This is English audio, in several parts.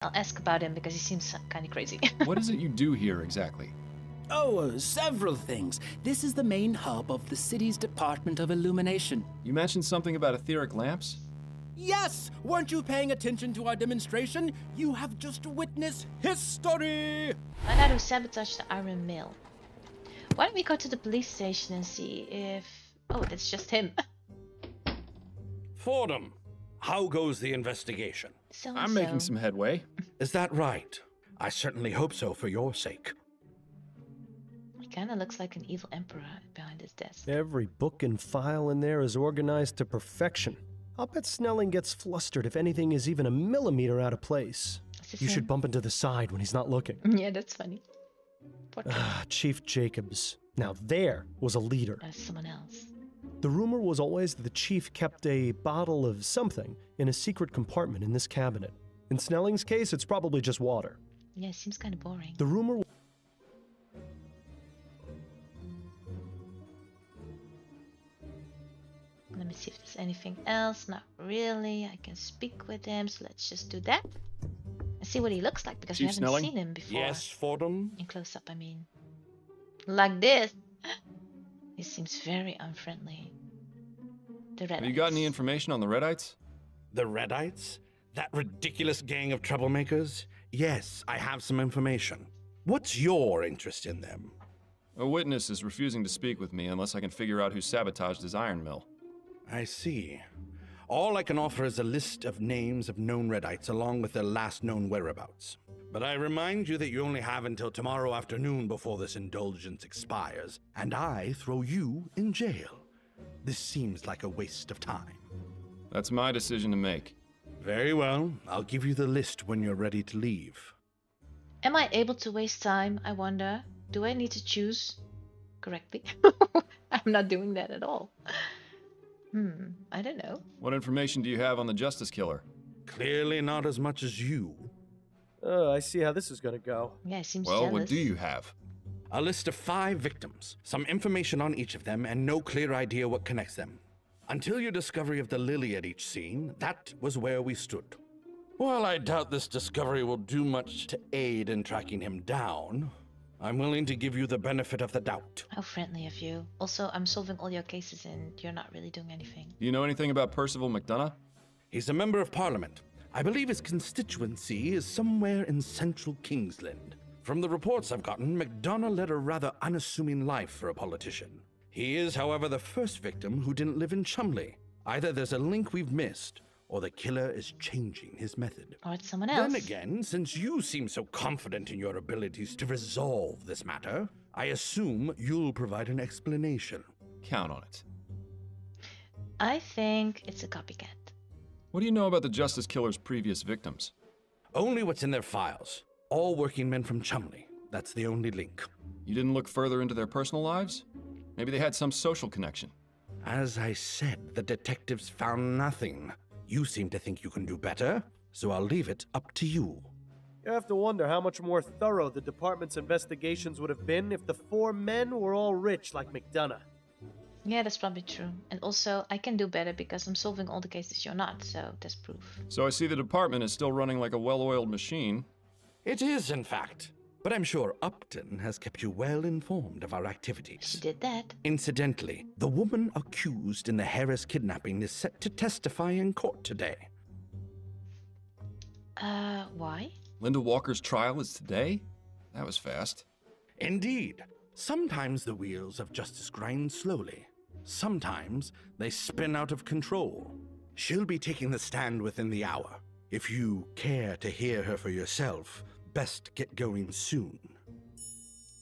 I'll ask about him because he seems kind of crazy. What is it you do here exactly? Oh, several things. This is the main hub of the city's Department of Illumination. You mentioned something about etheric lamps? Yes! Weren't you paying attention to our demonstration? You have just witnessed history! Find out who sabotaged the iron mill. Why don't we go to the police station and see if... Oh, that's just him. Fordham, how goes the investigation? I'm making some headway. Is that right? I certainly hope so for your sake. He kind of looks like an evil emperor behind his desk. Every book and file in there is organized to perfection. I'll bet Snelling gets flustered if anything is even a millimeter out of place. You should bump into the side when he's not looking. Yeah, that's funny. Chief Jacobs. Now there was a leader. That's someone else. The rumor was always that the chief kept a bottle of something in a secret compartment in this cabinet. In Snelling's case, it's probably just water. Yeah, it seems kind of boring. The rumor... Let me see if there's anything else. Not really. I can speak with him, so let's just do that. And see what he looks like, because we Chief haven't Snelling? seen him before. Yes, Fordham? In close-up, I mean. Like this. He seems very unfriendly. The Redites. Have you got any information on the Redites? The Redites? That ridiculous gang of troublemakers? Yes, I have some information. What's your interest in them? A witness is refusing to speak with me unless I can figure out who sabotaged his iron mill. I see. All I can offer is a list of names of known Redites along with their last known whereabouts. But I remind you that you only have until tomorrow afternoon before this indulgence expires, and I throw you in jail. This seems like a waste of time. That's my decision to make. Very well. I'll give you the list when you're ready to leave. Am I able to waste time, I wonder? Do I need to choose correctly? I'm not doing that at all. I don't know. What information do you have on the Justice Killer? Clearly not as much as you. I see how this is gonna go. Yeah, it seems Well, jealous. what do you have? A list of 5 victims, some information on each of them, and no clear idea what connects them. Until your discovery of the lily at each scene, that was where we stood. While I doubt this discovery will do much to aid in tracking him down, I'm willing to give you the benefit of the doubt. How friendly of you. Also, I'm solving all your cases and you're not really doing anything. Do you know anything about Percival McDonough? He's a member of Parliament. I believe his constituency is somewhere in central Kingsland. From the reports I've gotten, McDonough led a rather unassuming life for a politician. He is, however, the first victim who didn't live in Chumley. Either there's a link we've missed, or the killer is changing his method. Or it's someone else. Then again, since you seem so confident in your abilities to resolve this matter, I assume you'll provide an explanation. Count on it. I think it's a copycat. What do you know about the Justice Killer's previous victims? Only what's in their files. All working men from Chumley. That's the only link. You didn't look further into their personal lives? Maybe they had some social connection. As I said, the detectives found nothing. You seem to think you can do better, so I'll leave it up to you. You have to wonder how much more thorough the department's investigations would have been if the 4 men were all rich like McDonough. Yeah, that's probably true. And also, I can do better because I'm solving all the cases you're not, so that's proof. So I see the department is still running like a well-oiled machine. It is, in fact. But I'm sure Upton has kept you well informed of our activities. She did that. Incidentally, the woman accused in the Harris kidnapping is set to testify in court today. Why? Linda Walker's trial is today? That was fast. Indeed. Sometimes the wheels of justice grind slowly. Sometimes they spin out of control. She'll be taking the stand within the hour. If you care to hear her for yourself, best get going soon.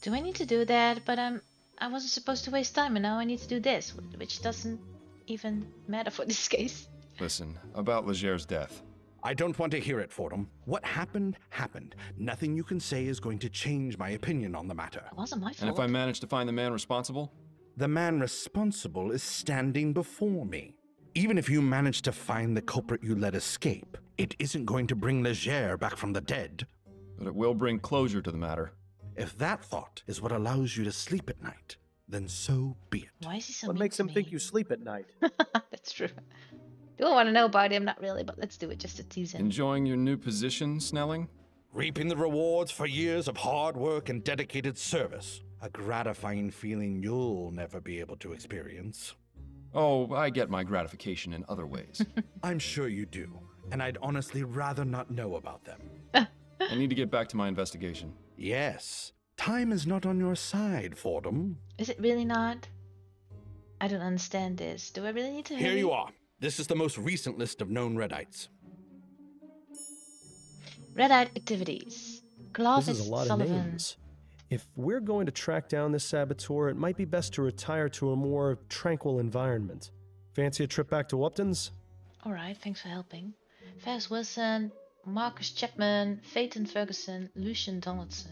Do I need to do that? But I wasn't supposed to waste time and now I need to do this, which doesn't even matter for this case. Listen, about Leger's death. I don't want to hear it, Fordham. What happened, happened. Nothing you can say is going to change my opinion on the matter. It wasn't my fault. And if I manage to find the man responsible? The man responsible is standing before me. Even if you manage to find the culprit you let escape, it isn't going to bring Leger back from the dead. But it will bring closure to the matter. If that thought is what allows you to sleep at night, then so be it. Why is he so What mean makes to him me? think you sleep at night? That's true. Do I want to know about him? Not really, but let's do it just to tease him. Enjoying your new position, Snelling? Reaping the rewards for years of hard work and dedicated service. A gratifying feeling you'll never be able to experience. Oh, I get my gratification in other ways. I'm sure you do, and I'd honestly rather not know about them. I need to get back to my investigation. Yes, time is not on your side, Fordham. Is it really not? I don't understand this. Do I really need to hurry? Here you are. This is the most recent list of known Redites. Redite activities. Clovis This is a lot Sullivan. of names. If we're going to track down this saboteur, it might be best to retire to a more tranquil environment. Fancy a trip back to Upton's? Alright, thanks for helping. Ferris Wilson, Marcus Chapman, Phaeton Ferguson, Lucian Donaldson.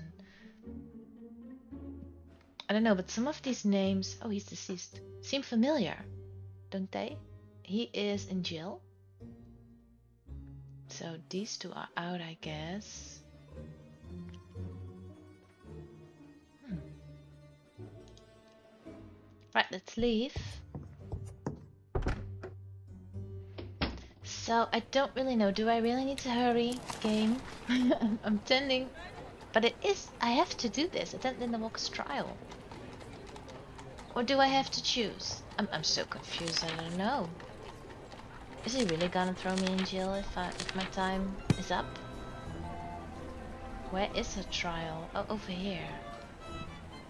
I don't know, but some of these names... Oh, he's deceased. Seem familiar, don't they? He is in jail. So these two are out, I guess. Right, let's leave. So I don't really know. Do I really need to hurry? Game. I'm tending. But it is... I have to do this. Attend Linda Walker's trial. Or do I have to choose? I'm so confused. I don't know. Is he really gonna throw me in jail if my time is up? Where is her trial? Oh, over here.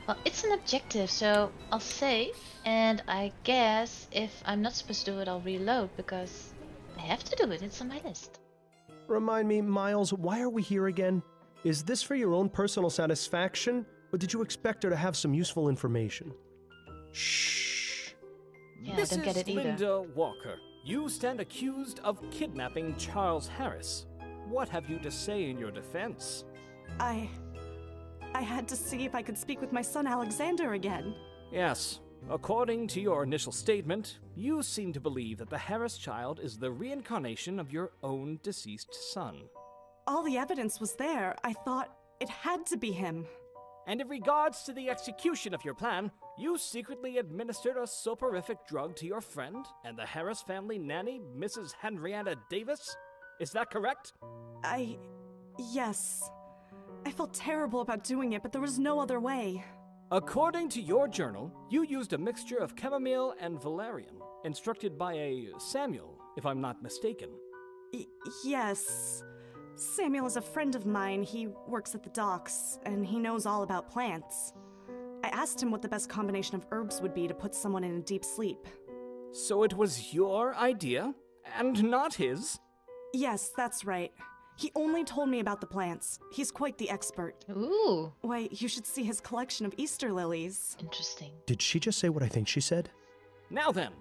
Well, it's an objective, so I'll save. And I guess if I'm not supposed to do it, I'll reload because I have to do it. It's on my list. Remind me, Miles, why are we here again? Is this for your own personal satisfaction, or did you expect her to have some useful information? Shh. Yeah, I don't get it either. Linda Walker, you stand accused of kidnapping Charles Harris. What have you to say in your defense? I had to see if I could speak with my son Alexander again. Yes. According to your initial statement, you seem to believe that the Harris child is the reincarnation of your own deceased son. All the evidence was there. I thought it had to be him. And in regards to the execution of your plan, you secretly administered a soporific drug to your friend and the Harris family nanny, Mrs. Henrietta Davis? Is that correct? Yes. I felt terrible about doing it, but there was no other way. According to your journal, you used a mixture of chamomile and valerian, instructed by a Samuel, if I'm not mistaken. Yes. Samuel is a friend of mine. He works at the docks, and he knows all about plants. I asked him what the best combination of herbs would be to put someone in a deep sleep. So it was your idea, and not his? Yes, that's right. He only told me about the plants. He's quite the expert. Ooh. Why, you should see his collection of Easter lilies. Interesting. Did she just say what I think she said? Now then,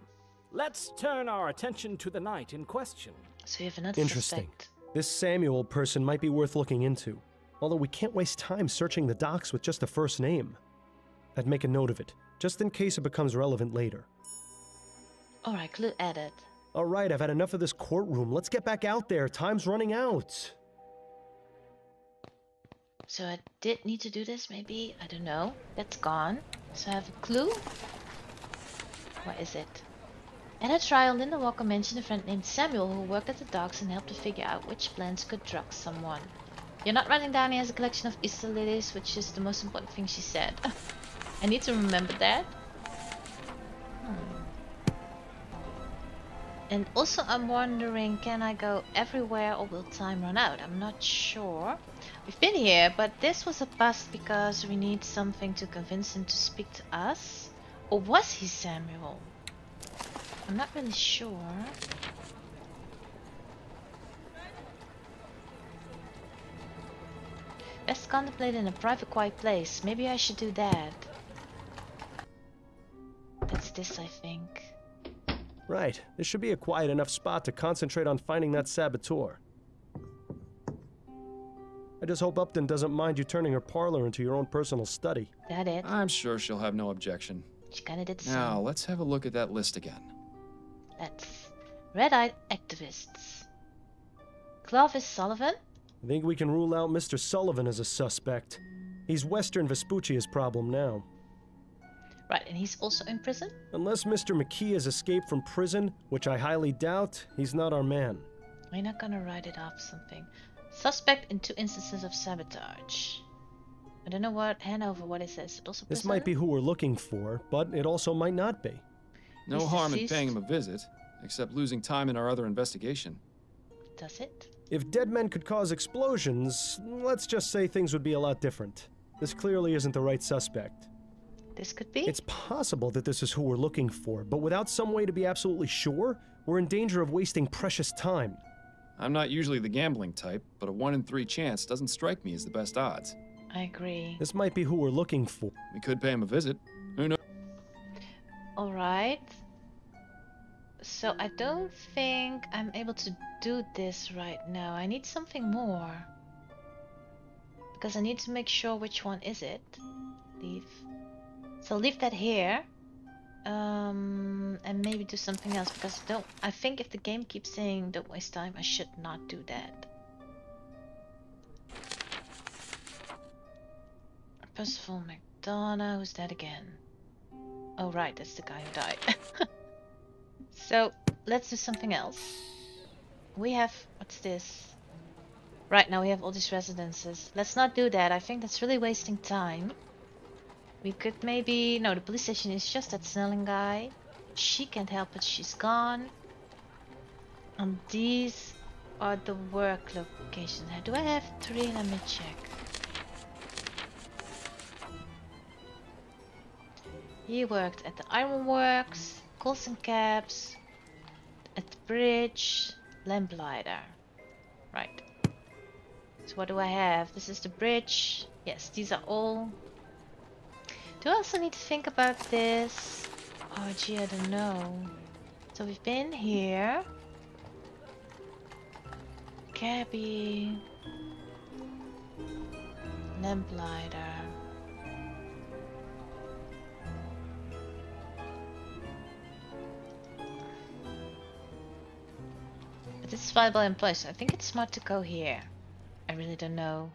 let's turn our attention to the night in question. So we have another Interesting. suspect. This Samuel person might be worth looking into. Although we can't waste time searching the docks with just a first name. I'd make a note of it, just in case it becomes relevant later. Alright, clue added. Alright, I've had enough of this courtroom. Let's get back out there. Time's running out. So I did need to do this, maybe? I don't know. That's gone. So I have a clue. What is it? At a trial, Linda Walker mentioned a friend named Samuel who worked at the docks and helped to figure out which plants could drug someone. You're not running down, he has a collection of Easter lilies, which is the most important thing she said. I need to remember that. And also I'm wondering, can I go everywhere or will time run out? I'm not sure. We've been here, but this was a bust because we need something to convince him to speak to us. Or was he Samuel? I'm not really sure. Best contemplate in a private, quiet place. Maybe I should do that. That's this, I think. Right, this should be a quiet enough spot to concentrate on finding that saboteur. I just hope Upton doesn't mind you turning her parlor into your own personal study. That it? I'm sure she'll have no objection. She kinda did the same. Now, let's have a look at that list again. Let's. Red-eyed activists. Clovis Sullivan? I think we can rule out Mr. Sullivan as a suspect. He's Western Vespuccia's problem now. Right, and he's also in prison? Unless Mr. McKee has escaped from prison, which I highly doubt, he's not our man. We're not gonna write it off something. Suspect in 2 instances of sabotage. I don't know what, Hanover, what is this? It also This prison? might be who we're looking for, but it also might not be. No He's harm in deceased. paying him a visit, except losing time in our other investigation. Does it? If dead men could cause explosions, let's just say things would be a lot different. This clearly isn't the right suspect. This could be? It's possible that this is who we're looking for, but without some way to be absolutely sure, we're in danger of wasting precious time. I'm not usually the gambling type, but a 1 in 3 chance doesn't strike me as the best odds. I agree. This might be who we're looking for. We could pay him a visit. Who knows? Alright. So I don't think I'm able to do this right now. I need something more. Because I need to make sure which one is it. Leave. So leave that here. And maybe do something else, because I think if the game keeps saying don't waste time, I should not do that. Percival McDonough, who's that again? Oh right, that's the guy who died. So let's do something else. We have, what's this? Right, now we have all these residences. Let's not do that. I think that's really wasting time. We could maybe... No, the police station is just that Snelling guy. She can't help it, she's gone. And these are the work locations. Do I have 3? Let me check. He worked at the ironworks, Colson Cabs, at the bridge, Lamplighter. Right. So what do I have? This is the bridge. Yes, these are all. Do I also need to think about this? Oh gee, I don't know. So we've been here. Cabby. Lamplighter. But this is viable in place, so I think it's smart to go here. I really don't know.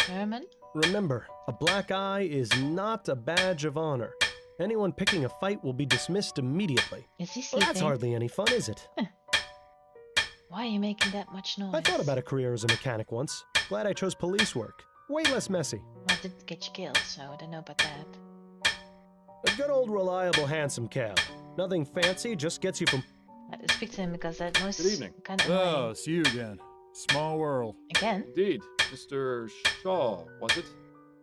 Herman? Remember, a black eye is not a badge of honor. Anyone picking a fight will be dismissed immediately. Is he Well, sleeping? that's hardly any fun, is it? Why are you making that much noise? I thought about a career as a mechanic once. Glad I chose police work. Way less messy. Well, it didn't get you killed, so I don't know about that. A good old reliable handsome cab. Nothing fancy, just gets you from... I had to speak to him because that noise Good is evening. kind of Oh, annoying. it's you again. Small world. Again? Indeed. Mr. Shaw, was it?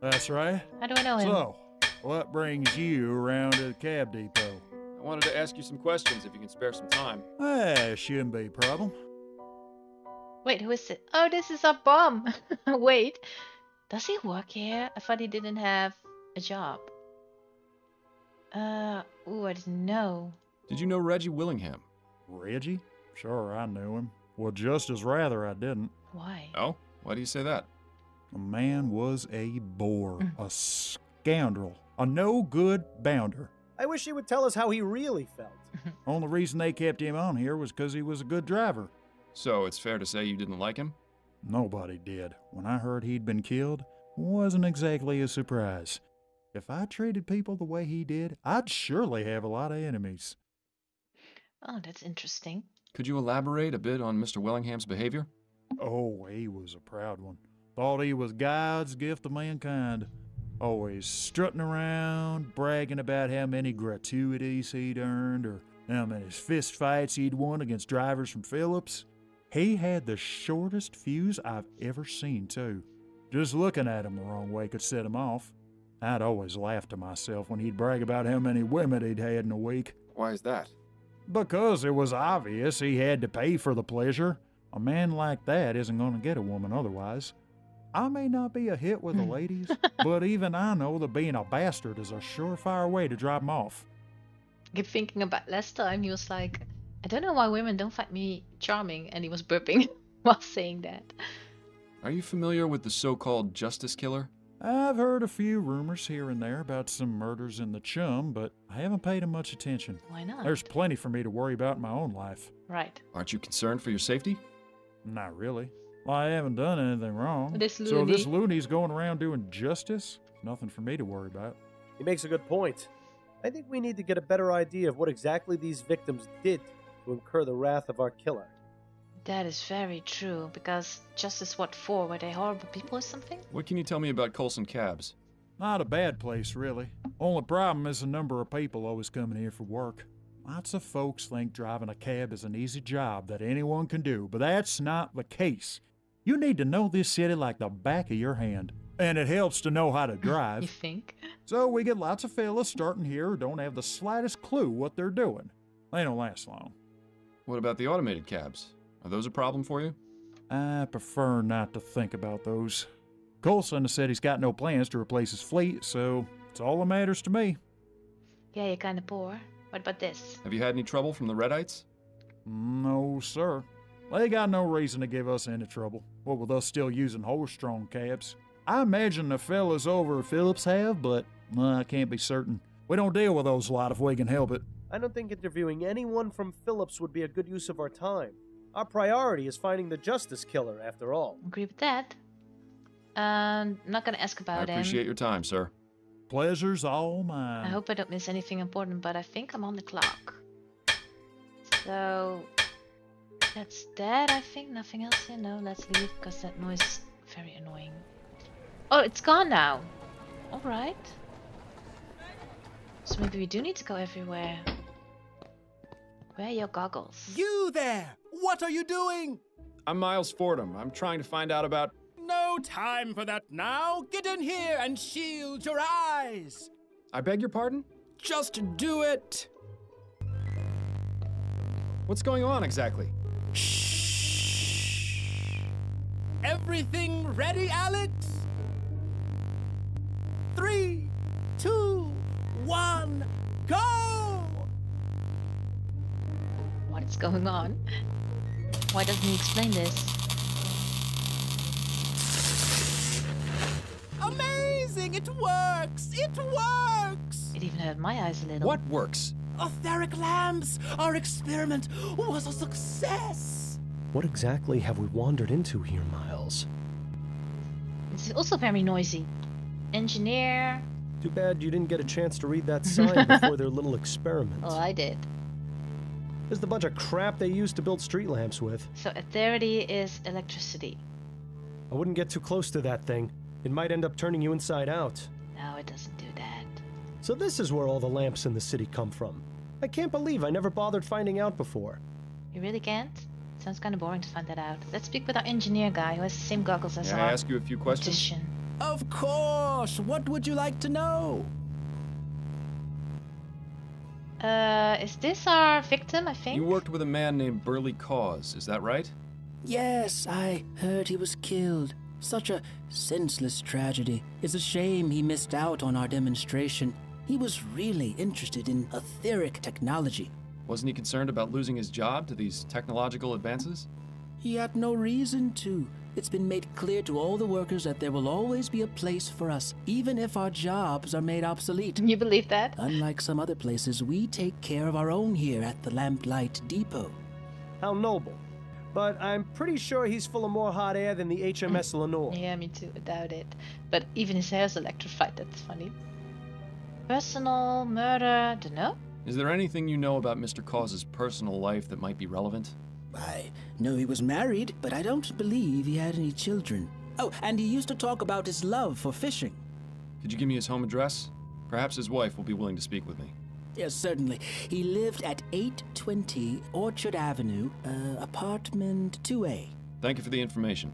That's right. How do I know him? So, what brings you around to the cab depot? I wanted to ask you some questions if you can spare some time. Shouldn't be a problem. Wait, who is it? Oh, this is our bum. Wait, does he work here? I thought he didn't have a job. Ooh, I didn't know. Did you know Reggie Willingham? Reggie? Sure, I knew him. Well, just as rather I didn't. Why? Oh? Why do you say that? The man was a bore, a scoundrel, a no-good bounder. I wish he would tell us how he really felt. Only reason they kept him on here was because he was a good driver. So it's fair to say you didn't like him? Nobody did. When I heard he'd been killed, wasn't exactly a surprise. If I treated people the way he did, I'd surely have a lot of enemies. Oh, that's interesting. Could you elaborate a bit on Mr. Willingham's behavior? Oh, he was a proud one. Thought he was God's gift to mankind. Always strutting around, bragging about how many gratuities he'd earned or how many fist fights he'd won against drivers from Phillips. He had the shortest fuse I've ever seen, too. Just looking at him the wrong way could set him off. I'd always laugh to myself when he'd brag about how many women he'd had in a week. Why is that? Because it was obvious he had to pay for the pleasure. A man like that isn't going to get a woman otherwise. I may not be a hit with the ladies, but even I know that being a bastard is a surefire way to drop 'em off. I keep thinking about last time he was like, I don't know why women don't find me charming, and he was burping while saying that. Are you familiar with the so-called justice killer? I've heard a few rumors here and there about some murders in the chum, but I haven't paid 'em much attention. Why not? There's plenty for me to worry about in my own life. Right. Aren't you concerned for your safety? Not really. Well, I haven't done anything wrong. This So this loony. loony's going around doing justice? Nothing for me to worry about. He makes a good point. I think we need to get a better idea of what exactly these victims did to incur the wrath of our killer. That is very true, because Justice what for? Were they horrible people or something? What can you tell me about Coulson Cabs? Not a bad place, really. Only problem is the number of people always coming here for work. Lots of folks think driving a cab is an easy job that anyone can do, but that's not the case. You need to know this city like the back of your hand. And it helps to know how to drive. You think? So we get lots of fellas starting here who don't have the slightest clue what they're doing. They don't last long. What about the automated cabs? Are those a problem for you? I prefer not to think about those. Coulson said he's got no plans to replace his fleet, so it's all that matters to me. Yeah, you're kinda poor. What about this? Have you had any trouble from the Redites? No, sir. They got no reason to give us any trouble, what with us still using horse-drawn cabs. I imagine the fellas over at Phillips have, but I can't be certain. We don't deal with those lot if we can help it. I don't think interviewing anyone from Phillips would be a good use of our time. Our priority is finding the Justice Killer, after all. Agree with that. I'm not gonna ask about him. I appreciate your time, sir. Pleasure's all mine. I hope I don't miss anything important, but I think I'm on the clock. So that's that, I think. Nothing else here. No, let's leave because that noise is very annoying. Oh, it's gone now. Alright. So maybe we do need to go everywhere. Where are your goggles? You there! What are you doing? I'm Miles Fordham. I'm trying to find out about... No time for that now! Get in here and shield your eyes! I beg your pardon? Just do it! What's going on exactly? Shh! Everything ready, Alex? 3, 2, 1, go! What is going on? Why doesn't he explain this? Amazing! It works! It works! It even hurt my eyes a little. What works? Etheric lamps! Our experiment was a success! What exactly have we wandered into here, Miles? It's also very noisy. Engineer. Too bad you didn't get a chance to read that sign before their little experiment. Oh, I did. This is the bunch of crap they used to build street lamps with. So etherity is electricity. I wouldn't get too close to that thing. It might end up turning you inside out. No, it doesn't do that. So this is where all the lamps in the city come from. I can't believe I never bothered finding out before. You really can't? Sounds kind of boring to find that out. Let's speak with our engineer guy who has the same goggles as May our I ask you a few questions? optician. Of course! What would you like to know? Is this our victim, I think? You worked with a man named Burley Cause, is that right? Yes, I heard he was killed. Such a senseless tragedy. It's a shame he missed out on our demonstration. He was really interested in etheric technology. Wasn't he concerned about losing his job to these technological advances? He had no reason to. It's been made clear to all the workers that there will always be a place for us, even if our jobs are made obsolete. You believe that? Unlike some other places, we take care of our own here at the Lamplight Depot. How noble. But I'm pretty sure he's full of more hot air than the HMS Lenore. Yeah, me too. I doubt it. But even his hair is electrified. That's funny. Personal murder. Dunno. Is there anything you know about Mr. Cause's personal life that might be relevant? I know he was married, but I don't believe he had any children. Oh, and he used to talk about his love for fishing. Could you give me his home address? Perhaps his wife will be willing to speak with me. Yes, certainly. He lived at 820 Orchard Avenue, apartment 2A. Thank you for the information.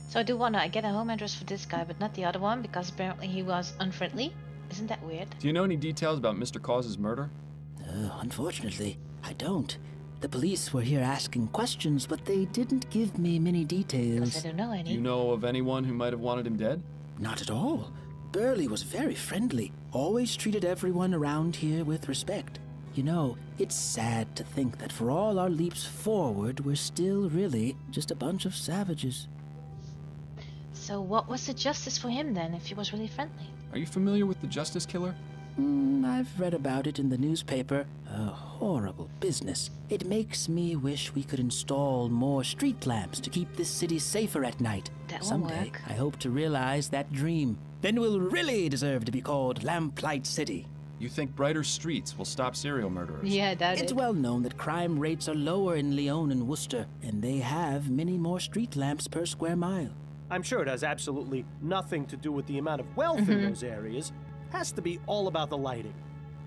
So I do want to get a home address for this guy, but not the other one, because apparently he was unfriendly. Isn't that weird? Do you know any details about Mr. Cause's murder? Unfortunately, I don't. The police were here asking questions, but they didn't give me many details. Because I don't know any. Do you know of anyone who might have wanted him dead? Not at all. Burley was very friendly, always treated everyone around here with respect. You know, it's sad to think that for all our leaps forward, we're still really just a bunch of savages. So what was the justice for him then, if he was really friendly? Are you familiar with the Justice Killer? I've read about it in the newspaper. A horrible business. It makes me wish we could install more street lamps to keep this city safer at night. That won't Someday, work. I hope to realize that dream. then we'll really deserve to be called Lamplight City. You think brighter streets will stop serial murderers? Yeah, I doubt It's it. well known that crime rates are lower in Lyon and Worcester, and they have many more street lamps per square mile. I'm sure it has absolutely nothing to do with the amount of wealth in those areas. Has to be all about the lighting.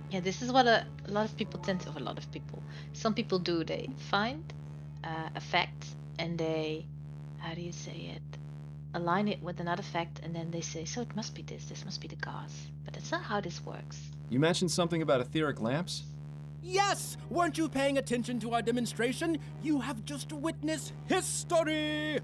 Yeah, this is what a lot of people tend to, some people do. They find a fact and they, how do you say it, align it with another fact, and then they say, so it must be this must be the cause. But that's not how this works. You mentioned something about etheric lamps? Yes! Weren't you paying attention to our demonstration? You have just witnessed history!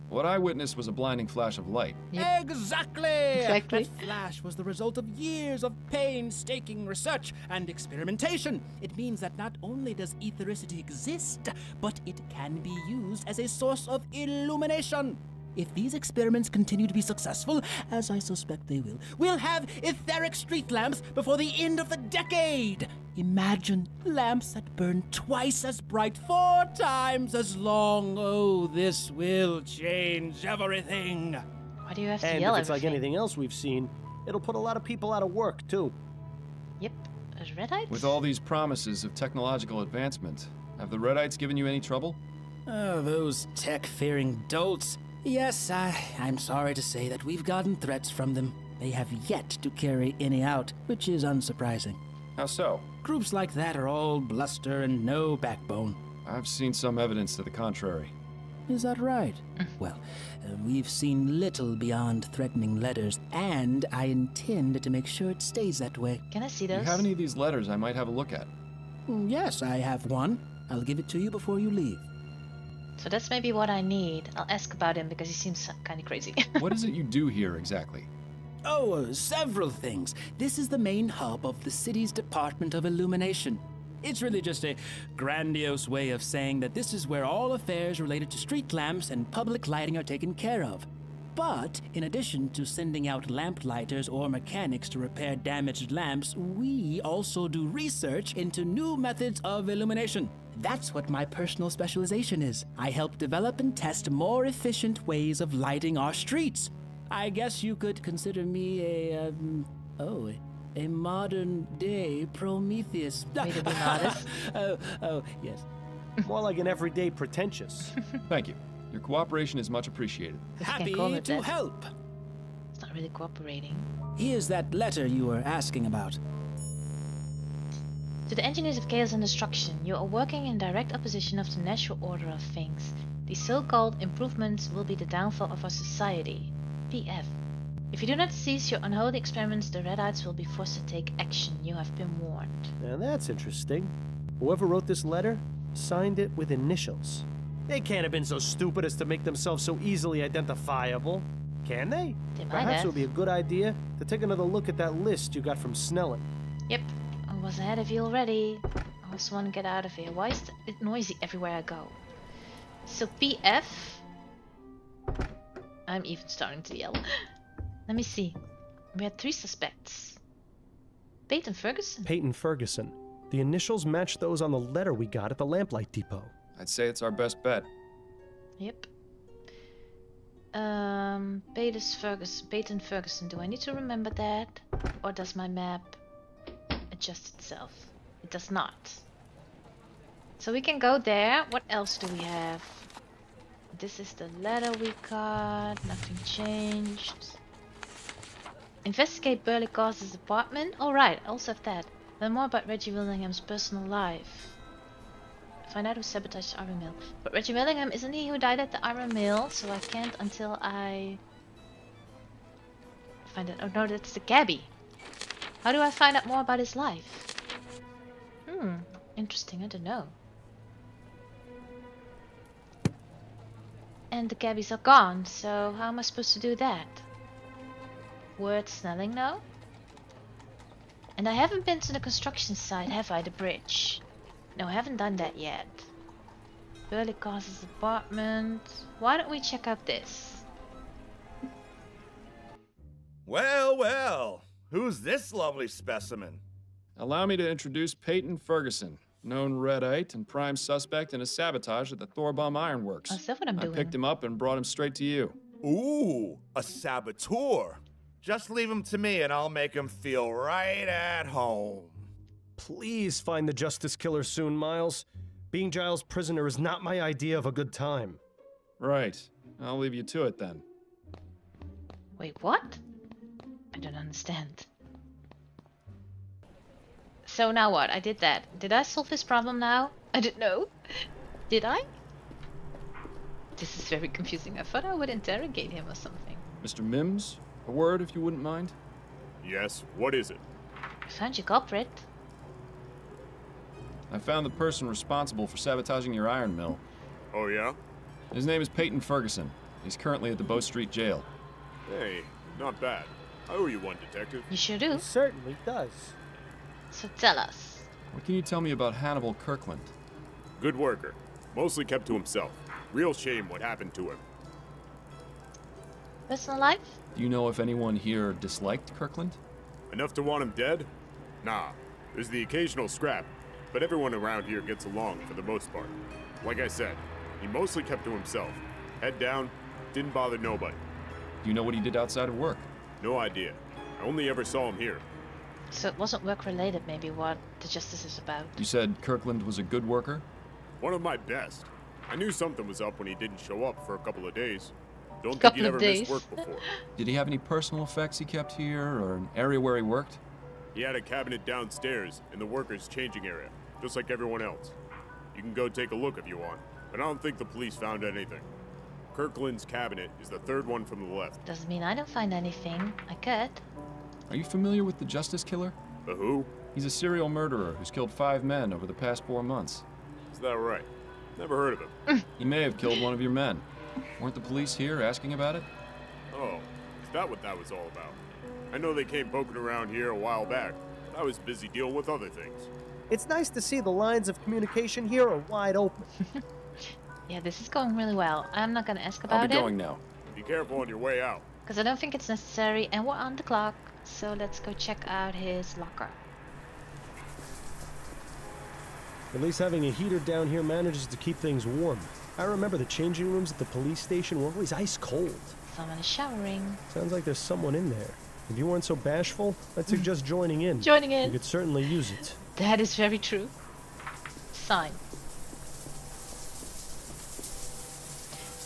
What I witnessed was a blinding flash of light. Yep. Exactly! Exactly. That flash was the result of years of painstaking research and experimentation. It means that not only does ethericity exist, but it can be used as a source of illumination. If these experiments continue to be successful, as I suspect they will, we'll have etheric street lamps before the end of the decade. Imagine lamps that burn twice as bright, 4 times as long. Oh, this will change everything. Why do you have to And yell if it's like everything? anything else we've seen, it'll put a lot of people out of work, too. Yep. Redites? With all these promises of technological advancement, have the Redites given you any trouble? Oh, those tech-fearing dolts. Yes, I'm sorry to say that we've gotten threats from them. They have yet to carry any out, which is unsurprising. How so? Groups like that are all bluster and no backbone. I've seen some evidence to the contrary. Is that right? Well, we've seen little beyond threatening letters, and I intend to make sure it stays that way. Can I see Do those? you have any of these letters I might have a look at? Yes, I have one. I'll give it to you before you leave. So that's maybe what I need. I'll ask about him because he seems kind of crazy. What is it you do here exactly? Oh, several things. This is the main hub of the city's Department of Illumination. It's really just a grandiose way of saying that this is where all affairs related to street lamps and public lighting are taken care of. But in addition to sending out lamplighters or mechanics to repair damaged lamps, we also do research into new methods of illumination. That's what my personal specialization is. I help develop and test more efficient ways of lighting our streets. I guess you could consider me a modern-day Prometheus. Way to be modest. oh, yes. More like an everyday pretentious. Thank you. Your cooperation is much appreciated. Happy call it to that. help. It's not really cooperating. Here's that letter you were asking about. To the engineers of chaos and destruction, you are working in direct opposition of the natural order of things. These so-called improvements will be the downfall of our society. P.F. If you do not cease your unholy experiments, the Redites will be forced to take action. You have been warned. Now that's interesting. Whoever wrote this letter signed it with initials. They can't have been so stupid as to make themselves so easily identifiable. Can they? They might Perhaps have. it would be a good idea to take another look at that list you got from Snellen. Yep, I was ahead of you already. I just want to get out of here. Why is it noisy everywhere I go? So PF. I'm even starting to yell. Let me see. We had 3 suspects. Peyton Ferguson. Peyton Ferguson. The initials match those on the letter we got at the Lamplight Depot. I'd say it's our best bet. Yep. Peyton Ferguson. Do I need to remember that? Or does my map adjust itself? It does not. So we can go there. What else do we have? This is the letter we got. Nothing changed. Investigate Burley Caus's apartment. Alright, I also have that. Learn more about Reggie Willingham's personal life. Find out who sabotaged the Iron Mill. But Reggie Willingham, isn't he who died at the Iron Mill? So I can't until I find it. Oh no, that's the cabbie. How do I find out more about his life? Interesting, I don't know. And the cabbies are gone, so how am I supposed to do that? Word Snelling now? And I haven't been to the construction site, have I? The bridge. No, I haven't done that yet. Burley Caus's apartment. Why don't we check out this? Well, well. Who's this lovely specimen? Allow me to introduce Peyton Ferguson, known Redite and prime suspect in a sabotage at the Thorbomb Ironworks. Oh, is that what I'm doing? I picked him up and brought him straight to you. Ooh, a saboteur. Just leave him to me and I'll make him feel right at home. Please find the Justice Killer soon, Miles. Being Giles' prisoner is not my idea of a good time. Right. I'll leave you to it then. Wait, what? I don't understand. So now what? I did that. Did I solve this problem now? I don't know. Did I? This is very confusing. I thought I would interrogate him or something. Mr. Mims, a word if you wouldn't mind? Yes, what is it? I found your culprit. I found the person responsible for sabotaging your iron mill. Oh, yeah? His name is Peyton Ferguson. He's currently at the Bow Street Jail. Hey, not bad. I owe you one, Detective. You sure do. He certainly does. So tell us. What can you tell me about Hannibal Kirkland? Good worker. Mostly kept to himself. Real shame what happened to him. Personal life? Do you know if anyone here disliked Kirkland? Enough to want him dead? Nah. There's the occasional scrap, but everyone around here gets along for the most part. Like I said, he mostly kept to himself. Head down, didn't bother nobody. Do you know what he did outside of work? No idea. I only ever saw him here. So it wasn't work-related, maybe, what the Justice is about. You said Kirkland was a good worker? One of my best. I knew something was up when he didn't show up for a couple of days. Don't think he'd ever missed work before. Did he have any personal effects he kept here, or an area where he worked? He had a cabinet downstairs in the workers' changing area, just like everyone else. You can go take a look if you want, but I don't think the police found anything. Kirkland's cabinet is the third one from the left. Doesn't mean I don't find anything. I could. Are you familiar with the Justice Killer? The who? He's a serial murderer who's killed 5 men over the past 4 months. Is that right? Never heard of him. He may have killed one of your men. Weren't the police here asking about it? Oh, is that what that was all about? I know they came poking around here a while back. I was busy dealing with other things. It's nice to see the lines of communication here are wide open. Yeah, this is going really well. I'm not gonna ask about it. I'll be going now. Be careful on your way out. Because I don't think it's necessary, and we're on the clock. So let's go check out his locker. At least having a heater down here manages to keep things warm. I remember the changing rooms at the police station were always ice cold. Someone is showering. Sounds like there's someone in there. If you weren't so bashful, I'd suggest joining in. Joining in. You could certainly use it. That is very true. Sign.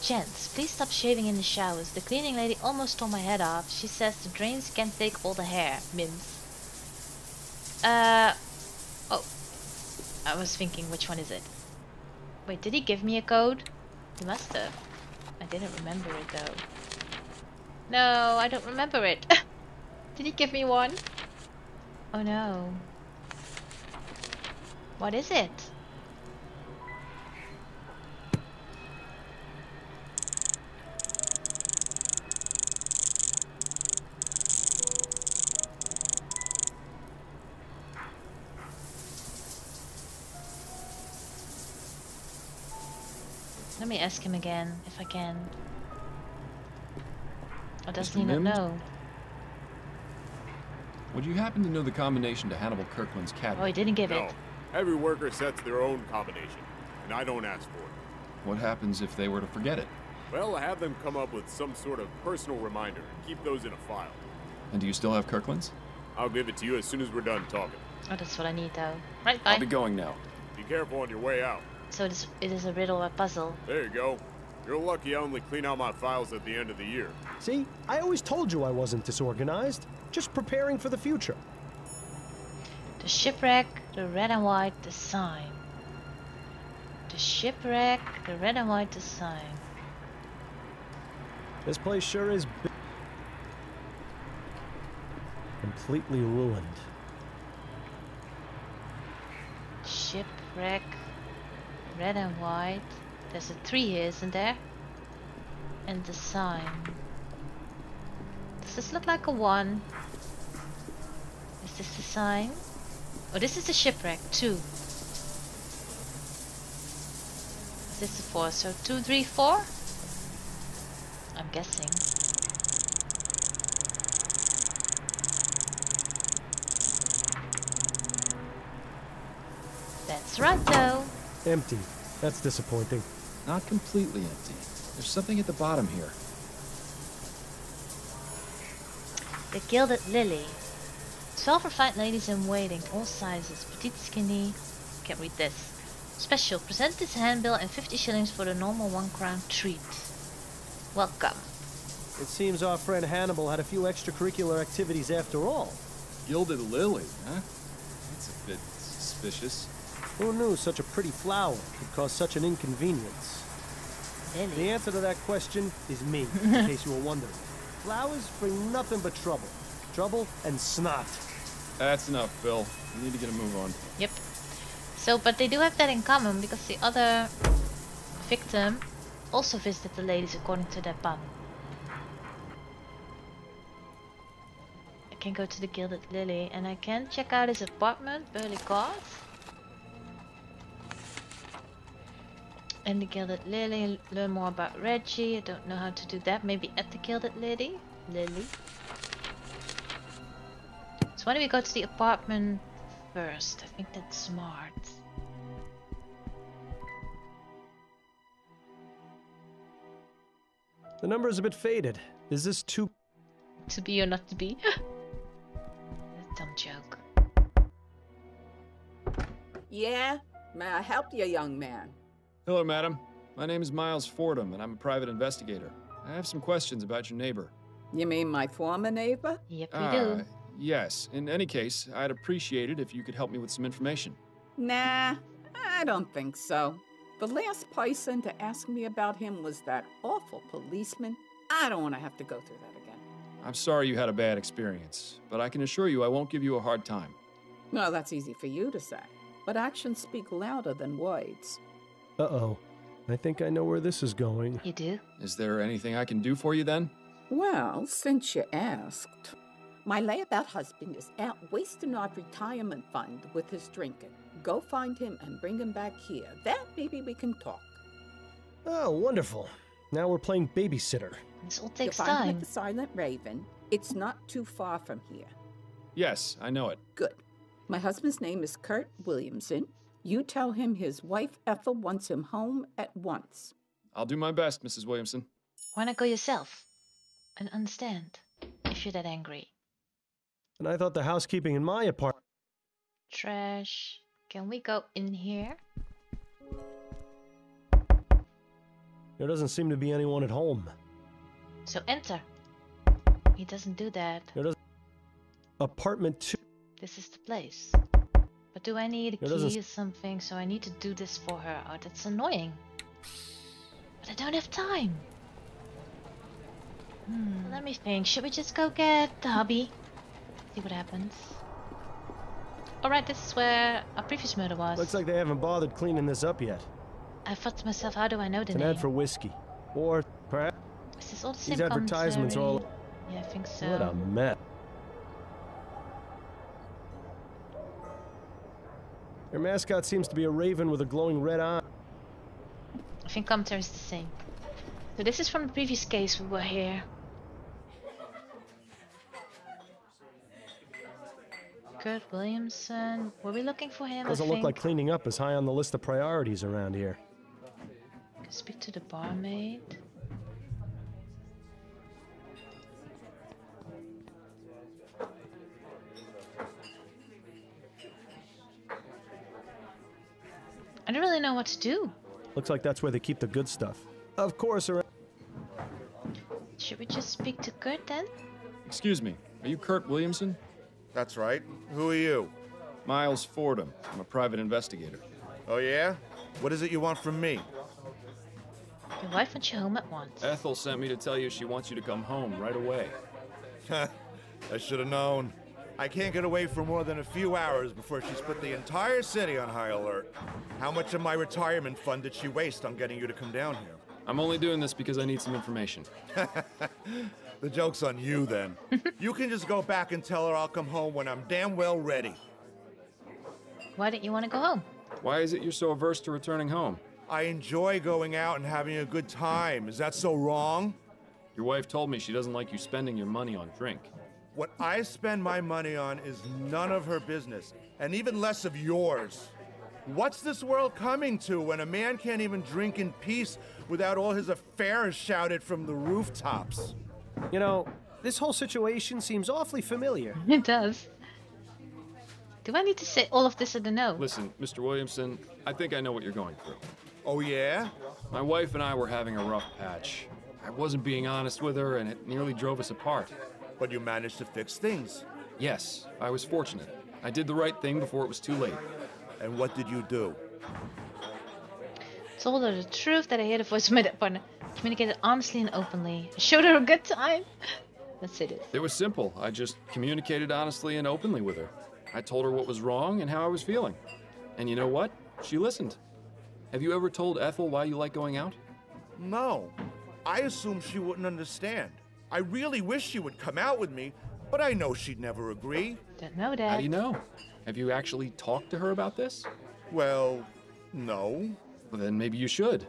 Gents, please stop shaving in the showers. The cleaning lady almost tore my head off. She says the drains can't take all the hair. Mims. Oh. I was thinking, which one is it? Wait, did he give me a code? He must have. I didn't remember it though. No, I don't remember it. Did he give me one? Oh no. What is it? Let me ask him again, if I can. Or does he not know? Would you happen to know the combination to Hannibal Kirkland's cabinet? Oh, he didn't give it. Every worker sets their own combination, and I don't ask for it. What happens if they were to forget it? Well, I have them come up with some sort of personal reminder and keep those in a file. And do you still have Kirkland's? I'll give it to you as soon as we're done talking. Oh, that's what I need though. Right, bye. I'll be going now. Be careful on your way out. So it is a riddle or puzzle. There you go. You're lucky I only clean out my files at the end of the year. See, I always told you I wasn't disorganized. Just preparing for the future. The shipwreck, the red and white, the sign. The shipwreck, the red and white, the sign. This place sure is completely ruined. Shipwreck, red and white. There's a 3 here, isn't there? And the sign. Does this look like a 1? Is this the sign? Oh, this is the shipwreck, 2. Is this the 4? So 2, 3, 4? I'm guessing. That's right, though. Empty. That's disappointing. Not completely empty. There's something at the bottom here. The Gilded Lily. 12 refined ladies in waiting, all sizes, petite, skinny. Can't read this. Special. Present this handbill and 50 shillings for the normal 1 crown treat. Welcome. It seems our friend Hannibal had a few extracurricular activities after all. Gilded Lily, huh? That's a bit suspicious. Who knew such a pretty flower could cause such an inconvenience? Lily. The answer to that question is me, in case you were wondering. Flowers bring nothing but trouble. Trouble and snot. That's enough, Phil. We need to get a move on. Yep. So, but they do have that in common, because the other victim also visited the ladies according to their pun. I can go to the Gilded Lily, and I can check out his apartment, Burley Court. And the Gilded Lily, learn more about Reggie. I don't know how to do that. Maybe at the Gilded Lily. So why don't we go to the apartment first? I think that's smart. The number is a bit faded. Is this too... To be or not to be? That's a dumb joke. Yeah? May I help you, young man? Hello, madam. My name is Miles Fordham, and I'm a private investigator. I have some questions about your neighbor. You mean my former neighbor? Yep, we do. Yes. In any case, I'd appreciate it if you could help me with some information. Nah, I don't think so. The last person to ask me about him was that awful policeman. I don't want to have to go through that again. I'm sorry you had a bad experience, but I can assure you I won't give you a hard time. Well, that's easy for you to say, but actions speak louder than words. Uh-oh. I think I know where this is going. You do? Is there anything I can do for you then? Well, since you asked, my layabout husband is out wasting our retirement fund with his drinking. Go find him and bring him back here. Then maybe we can talk. Oh, wonderful. Now we're playing babysitter. This all takes You'll find him time. at the Silent Raven. It's not too far from here. Yes, I know it. Good. My husband's name is Kurt Williamson. You tell him his wife Ethel wants him home at once. I'll do my best, Mrs. Williamson. Why not go yourself? And understand, if you're that angry. And I thought the housekeeping in my apartment... Trash. Can we go in here? There doesn't seem to be anyone at home. So enter. He doesn't do that. There doesn't... Apartment 2. This is the place. But do I need a key or something? So I need to do this for her. Oh, that's annoying. But I don't have time. Let me think. Should we just go get the hubby? See what happens. Alright, this is where our previous murder was. Looks like they haven't bothered cleaning this up yet. I thought to myself, how do I know the It's an name? ad for whiskey. Or perhaps... Is this all the same These advertisements are all... commissary? Yeah, I think so. What a mess. Your mascot seems to be a raven with a glowing red eye. I think commentary is the same. So this is from the previous case we were here. Kurt Williamson. Were we looking for him? Doesn't look like cleaning up is high on the list of priorities around here. Can speak to the barmaid. I don't really know what to do. Looks like that's where they keep the good stuff. Of course, around... Should we just speak to Kurt then? Excuse me, are you Kurt Williamson? That's right. Who are you? Miles Fordham. I'm a private investigator. Oh, yeah? What is it you want from me? Your wife wants you home at once. Ethel sent me to tell you she wants you to come home right away. I should have known. I can't get away for more than a few hours before she's put the entire city on high alert. How much of my retirement fund did she waste on getting you to come down here? I'm only doing this because I need some information. The joke's on you, then. You can just go back and tell her I'll come home when I'm damn well ready. Why don't you want to go home? Why is it you're so averse to returning home? I enjoy going out and having a good time. Is that so wrong? Your wife told me she doesn't like you spending your money on drink. What I spend my money on is none of her business, and even less of yours. What's this world coming to when a man can't even drink in peace without all his affairs shouted from the rooftops? You know, This whole situation seems awfully familiar. It does. Do I need to say all of this in the know? Listen, Mr. Williamson, I think I know what you're going through. Oh, yeah? My wife and I were having a rough patch. I wasn't being honest with her, and it nearly drove us apart. But you managed to fix things. Yes, I was fortunate. I did the right thing before it was too late. And what did you do? Told her the truth that I heard a voice from my dead partner. Communicated honestly and openly. Showed her a good time. That's it. It was simple. I just communicated honestly and openly with her. I told her what was wrong and how I was feeling. And you know what? She listened. Have you ever told Ethel why you like going out? No. I assumed she wouldn't understand. I really wish she would come out with me, but I know she'd never agree. Don't know that. How do you know? Have you actually talked to her about this? Well, no. Well, then maybe you should.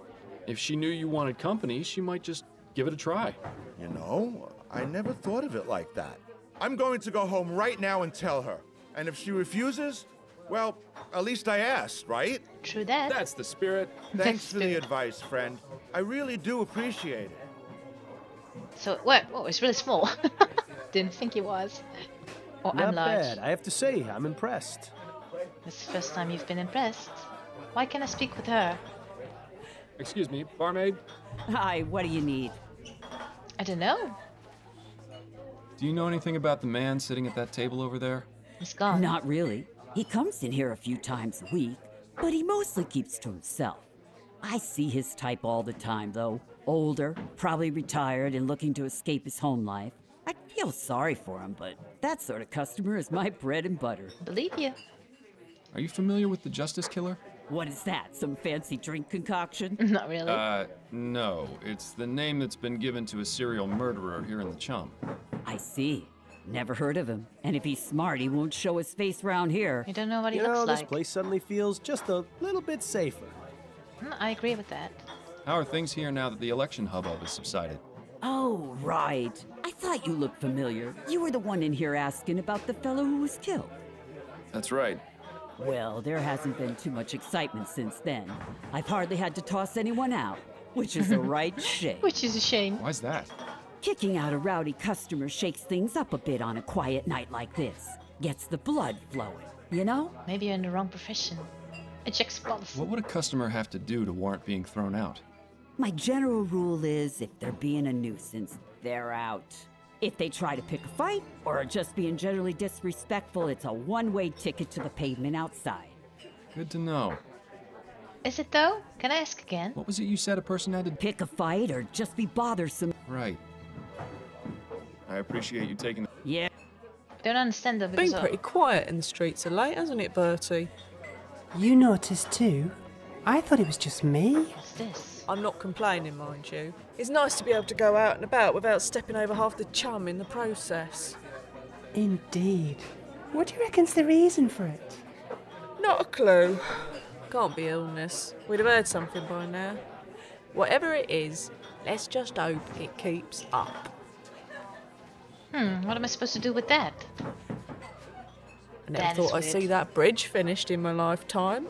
If she knew you wanted company, she might just give it a try. You know, I never thought of it like that. I'm going to go home right now and tell her. And if she refuses, well, at least I asked, right? True that. That's the spirit. Thanks for the advice, friend. I really do appreciate it. So it worked. Oh, it's really small. Didn't think it was. Oh, Not I'm large. bad. I have to say, I'm impressed. It's the first time you've been impressed. Why can't I speak with her? Excuse me, barmaid? Hi, what do you need? I don't know. Do you know anything about the man sitting at that table over there? He's gone. Not really. He comes in here a few times a week, but he mostly keeps to himself. I see his type all the time, though. Older, probably retired and looking to escape his home life. I feel sorry for him, but that sort of customer is my bread and butter. Believe you. Are you familiar with the Justice Killer? What is that, some fancy drink concoction? Not really. No. It's the name that's been given to a serial murderer here in the Chum. I see. Never heard of him. And if he's smart, he won't show his face around here. You don't know what he You looks know, like. this place suddenly feels just a little bit safer. I agree with that. How are things here now that the election hubbub has subsided? Oh, right. I thought you looked familiar. You were the one in here asking about the fellow who was killed. That's right. Well, there hasn't been too much excitement since then. I've hardly had to toss anyone out, which is a right shame. Which is a shame. Why's that? Kicking out a rowdy customer shakes things up a bit on a quiet night like this. Gets the blood flowing, you know? Maybe you're in the wrong profession. It checks box. What would a customer have to do to warrant being thrown out? My general rule is if they're being a nuisance, they're out. If they try to pick a fight or are just being generally disrespectful, it's a one-way ticket to the pavement outside. Good to know. Is it though? Can I ask again? What was it you said a person had to pick a fight or just be bothersome? Right. I appreciate you taking the... Yeah. Don't understand though because Been pretty quiet in the streets of late, hasn't it, Bertie? You noticed too? I thought it was just me. What's this? I'm not complaining, mind you. It's nice to be able to go out and about without stepping over half the chum in the process. Indeed. What do you reckon's the reason for it? Not a clue. Can't be illness. We'd have heard something by now. Whatever it is, let's just hope it keeps up. What am I supposed to do with that? I never thought I'd see that bridge finished in my lifetime.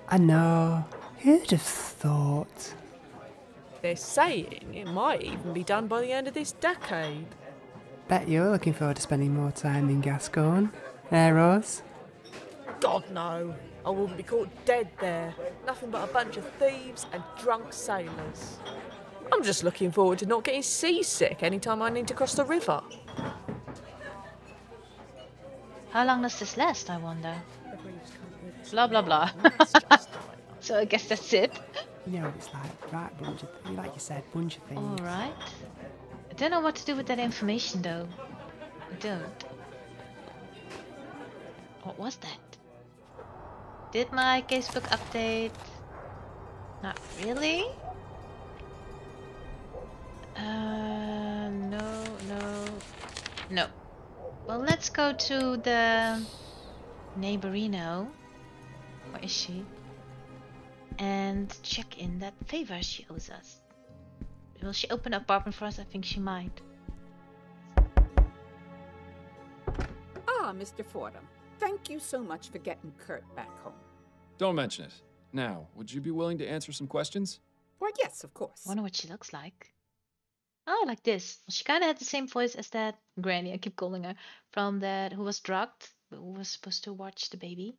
I know. Who'd have thought? They're saying it might even be done by the end of this decade. Bet you're looking forward to spending more time in Gascoigne. Eh, Rose? God, no. I wouldn't be caught dead there. Nothing but a bunch of thieves and drunk sailors. I'm just looking forward to not getting seasick anytime I need to cross the river. How long does this last, I wonder? Blah, blah, blah. So I guess that's it. You know what it's like, right? Bunch of, like you said, bunch of things. Alright. I don't know what to do with that information, though. I don't. What was that? Did my casebook update? Not really? No. Well, let's go to the neighborino. Where is she? And check in that favor she owes us. Will she open an apartment for us? I think she might. Ah, Mr. Fordham. Thank you so much for getting Kurt back home. Don't mention it. Now, would you be willing to answer some questions? Why, yes, of course. Wonder what she looks like. Oh, like this. She kind of had the same voice as that granny, I keep calling her, from that who was drugged, but who was supposed to watch the baby.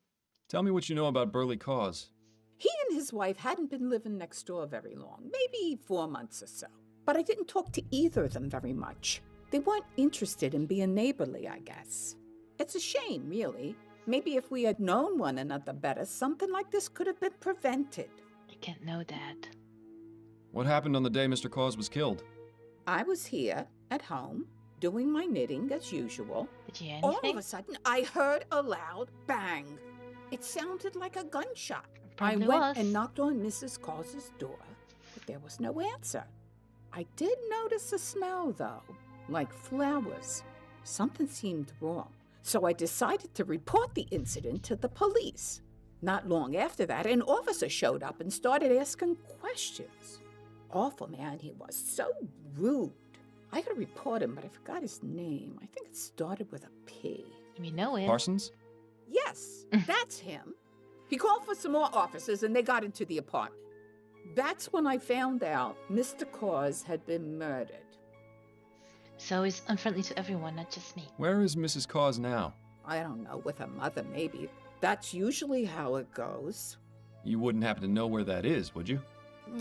Tell me what you know about Burley Cause. He and his wife hadn't been living next door very long, maybe 4 months or so. But I didn't talk to either of them very much. They weren't interested in being neighborly, I guess. It's a shame, really. Maybe if we had known one another better, something like this could have been prevented. I can't know that. What happened on the day Mr. Cause was killed? I was here, at home, doing my knitting as usual. Did you hear All anything? of a sudden, I heard a loud bang. It sounded like a gunshot. Probably I went was. and knocked on Mrs. Cause's door, but there was no answer. I did notice a smell, though, like flowers. Something seemed wrong, so I decided to report the incident to the police. Not long after that, an officer showed up and started asking questions. Awful man he was, so rude. I gotta report him, but I forgot his name. I think it started with a P. We know him. Parsons? Yes, that's him. He called for some more officers and they got into the apartment. That's when I found out Mr. Cause had been murdered. So he's unfriendly to everyone, not just me. Where is Mrs. Cause now? I don't know, with her mother maybe. That's usually how it goes. You wouldn't happen to know where that is, would you?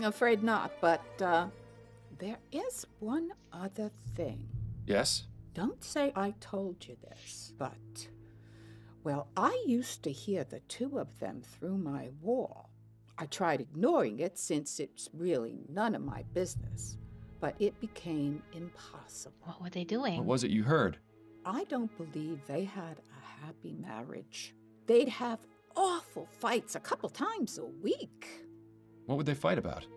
Afraid not, but there is one other thing. Yes? Don't say I told you this, but, well, I used to hear the two of them through my wall. I tried ignoring it since it's really none of my business, but it became impossible. What were they doing? What was it you heard? I don't believe they had a happy marriage. They'd have awful fights a couple times a week. What would they fight about?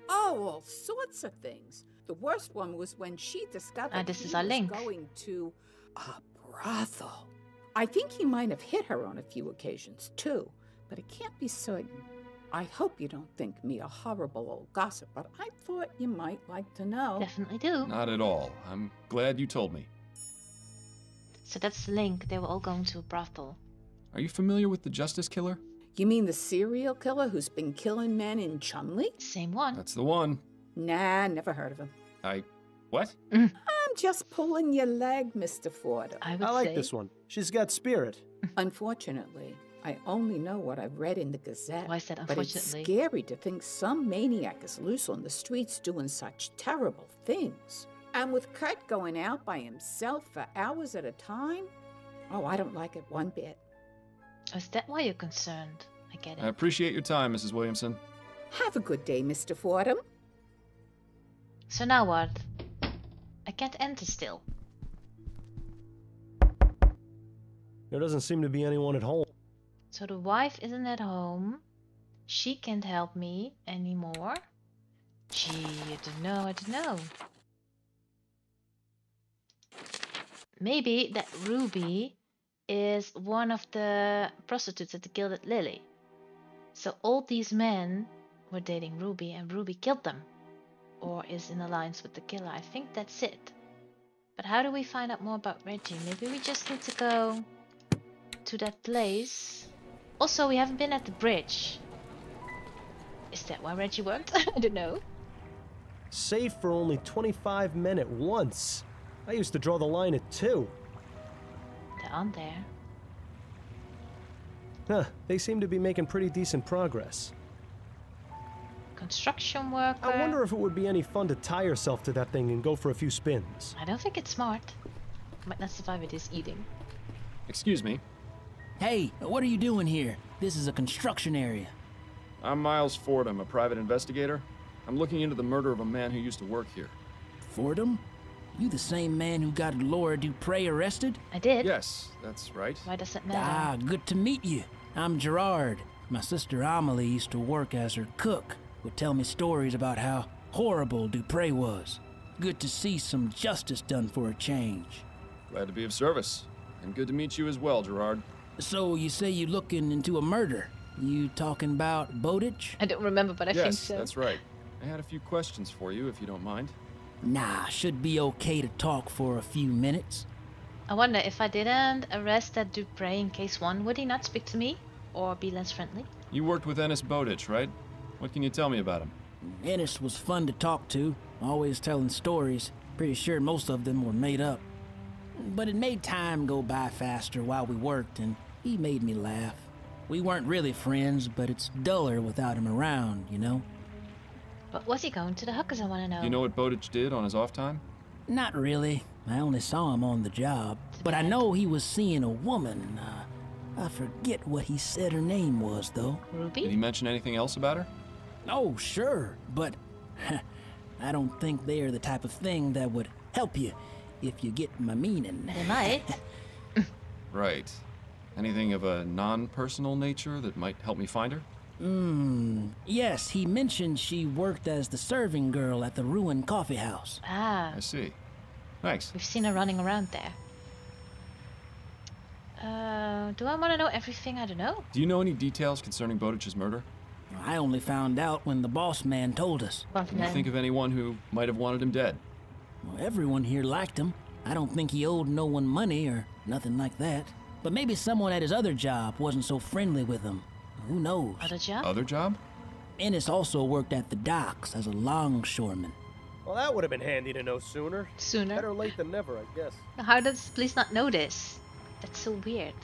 Oh, all sorts of things. The worst one was when she discovered this he is our was link. going to a brothel. I think he might have hit her on a few occasions, too, but I can't be certain. I hope you don't think me a horrible old gossip, but I thought you might like to know. Definitely do. Not at all. I'm glad you told me. So that's the link. They were all going to a brothel. Are you familiar with the Justice Killer? You mean the serial killer who's been killing men in Chumley? Same one. That's the one. Nah, never heard of him. What? I'm just pulling your leg, Mr. Fordham. I like this one. She's got spirit. Unfortunately, I only know what I've read in the Gazette. Why is that But it's unfortunately? scary to think some maniac is loose on the streets doing such terrible things. And with Kurt going out by himself for hours at a time, oh, I don't like it one bit. Is that why you're concerned? I get it. I appreciate your time, Mrs. Williamson. Have a good day, Mr. Fordham. So now what? I can't enter still. There doesn't seem to be anyone at home. So the wife isn't at home. She can't help me anymore. Gee, I don't know. Maybe that Ruby is one of the prostitutes at the Gilded Lily. So all these men were dating Ruby and Ruby killed them. Or is in alliance with the killer. I think that's it. But how do we find out more about Reggie? Maybe we just need to go to that place. Also, we haven't been at the bridge. Is that why Reggie worked? I don't know. Safe for only 25 men at once. I used to draw the line at 2. They're on there. Huh, they seem to be making pretty decent progress. Construction worker. I wonder if it would be any fun to tie yourself to that thing and go for a few spins. I don't think it's smart. Might not survive with his eating. Excuse me. Hey, what are you doing here? This is a construction area. I'm Miles Fordham, a private investigator. I'm looking into the murder of a man who used to work here. Fordham? You the same man who got Laura Dupre arrested? I did. Yes, that's right. Why does it matter? Good to meet you. I'm Gerard. My sister Amelie used to work as her cook. Would tell me stories about how horrible Dupre was. Good to see some justice done for a change. Glad to be of service. And good to meet you as well, Gerard. So you say you looking into a murder? You talking about Bowditch? I don't remember, but I think so. Yes, that's right. I had a few questions for you, if you don't mind. Nah, should be okay to talk for a few minutes. I wonder if I didn't arrest that Dupre in case 1, would he not speak to me? Or be less friendly? You worked with Ennis Bowditch, right? What can you tell me about him? Ennis was fun to talk to, always telling stories. Pretty sure most of them were made up. But it made time go by faster while we worked, and he made me laugh. We weren't really friends, but it's duller without him around, you know? But was he going to the hookers, I want to know? You know what Bowditch did on his off time? Not really. I only saw him on the job. But I know he was seeing a woman. I forget what he said her name was, though. Ruby? Did he mention anything else about her? Oh, sure, but I don't think they're the type of thing that would help you, if you get my meaning. They might. Right. Anything of a non-personal nature that might help me find her? Yes, he mentioned she worked as the serving girl at the ruined coffee house. Ah. I see. Thanks. We've seen her running around there. Do I want to know everything? I don't know. Do you know any details concerning Bowditch's murder? I only found out when the boss man told us. Can you think of anyone who might have wanted him dead? Well, everyone here liked him. I don't think he owed no one money or nothing like that. But maybe someone at his other job wasn't so friendly with him. Who knows? Other job? Other job? Ennis also worked at the docks as a longshoreman. Well, that would have been handy to know sooner. Sooner? Better late than never, I guess. How does police not know this? That's so weird.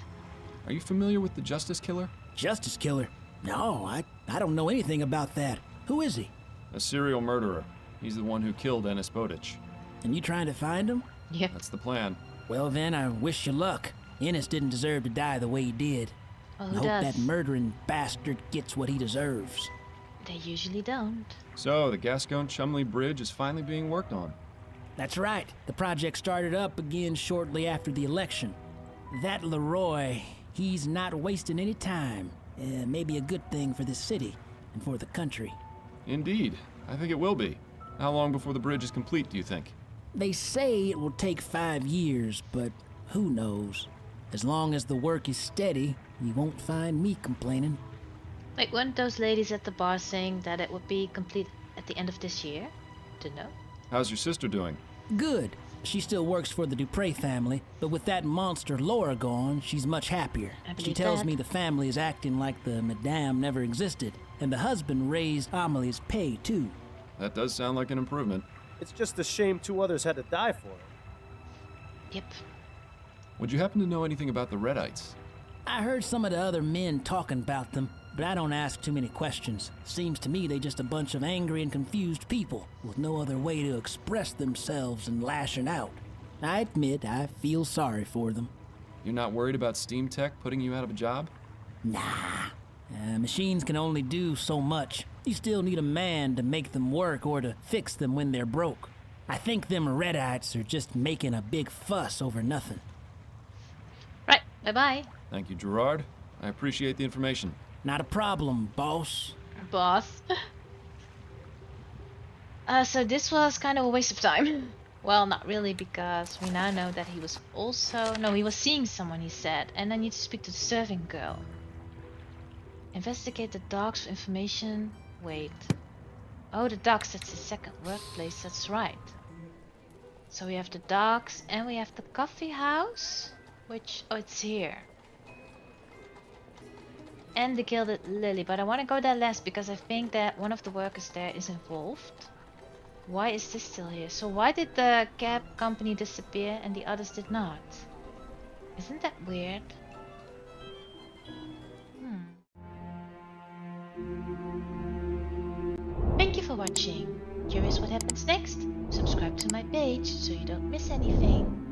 Are you familiar with the Justice Killer? Justice Killer? No, I don't know anything about that. Who is he? A serial murderer. He's the one who killed Ennis Bowditch. And you trying to find him? Yeah. That's the plan. Well then, I wish you luck. Ennis didn't deserve to die the way he did. Well, I who hope does? that murdering bastard gets what he deserves. They usually don't. So, the Gascon-Chumley Bridge is finally being worked on. That's right. The project started up again shortly after the election. That Leroy, he's not wasting any time. Maybe a good thing for this city and for the country. Indeed. I think it will be. How long before the bridge is complete, do you think? They say it will take 5 years, but who knows? As long as the work is steady, you won't find me complaining. Like, weren't those ladies at the bar saying that it would be complete at the end of this year? Don't know. How's your sister doing? Good. She still works for the Dupre family, but with that monster Laura gone, she's much happier. She tells me the family is acting like the madame never existed, and the husband raised Amelie's pay, too. That does sound like an improvement. It's just a shame 2 others had to die for it. Yep. Would you happen to know anything about the Redites? I heard some of the other men talking about them, but I don't ask too many questions. Seems to me they just a bunch of angry and confused people with no other way to express themselves than lashing out. I admit I feel sorry for them. You're not worried about Steam Tech putting you out of a job? Nah. Machines can only do so much. You still need a man to make them work or to fix them when they're broke. I think them Redites are just making a big fuss over nothing. Right, bye-bye. Thank you, Gerard. I appreciate the information. Not a problem, boss. Boss. So this was kind of a waste of time. Well, not really, because we now know that he was also... No, he was seeing someone, he said. And I need to speak to the serving girl. Investigate the docks for information. Wait. Oh, the docks, that's his second workplace, that's right. So we have the docks and we have the coffee house. Which... Oh, it's here. And the Gilded Lily, but I want to go there last because I think that one of the workers there is involved. Why is this still here? So why did the cab company disappear and the others did not? Isn't that weird? Thank you for watching. Curious what happens next? Subscribe to my page so you don't miss anything.